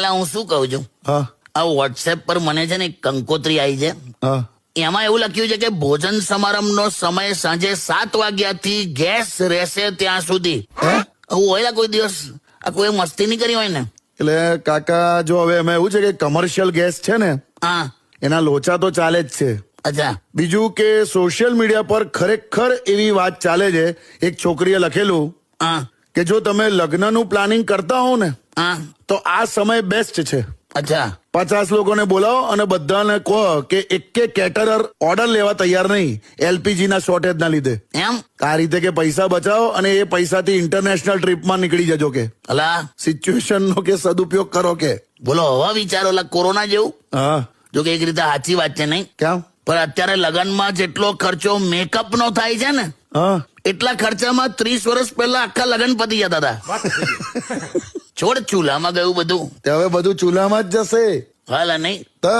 એટલે હું શું કહું છું, હા આ વોટ્સએપ પર મને છે ને એક કંકોત્રી આવી છે. હા એમાં એવું લખ્યું છે કે ભોજન સમારંભનો સમય સાંજે 7 વાગ્યાથી ગેસ રહેશે ત્યાં સુધી. હું હોય કોઈ દિવસ આ કોઈ મસ્તી નહીં કરી હોય ને? એટલે કાકા જો હવે એમાં એવું છે કે કમર્શિયલ ગેસ છે ને હા. એના લોચા તો ચાલે જ છે. અચ્છા. બીજું કે સોશિયલ મીડિયા પર ખરેખર એવી વાત ચાલે છે, એક છોકરીએ લખેલું હા. કે જો તમે લગ્નનું પ્લાનિંગ કરતા હો ને હા. તો આ સમય બેસ્ટ છે. અચ્છા. 50 લોકોને બોલાવો અને બધાને કહો કે એક કેટરર ઓર્ડર લેવા તૈયાર નહીં એલપીજી ના શોર્ટેજ ના લીધે. એમ? આ રીતે કે પૈસા બચાવો અને એ પૈસાથી ઇન્ટરનેશનલ ટ્રીપમાં નીકળી જજો કે અલા સિચ્યુએશન નો કે સદુપયોગ કરો કે. બોલો હવે વિચારો, કોરોના જેવું. હા જો કે એક રીતે સાચી વાત છે નહીં, કેમ? પણ અત્યારે લગ્નમાં જેટલો ખર્ચો મેકઅપ નો થાય છે ને હા એટલા ખર્ચામાં 30 વર્ષ પહેલા આખા લગ્ન પતી જતા હતા. છોડ ચૂલામાં ગયું બધું. તે હવે બધું ચૂલામાં જ જશે. હાલ નહીં તો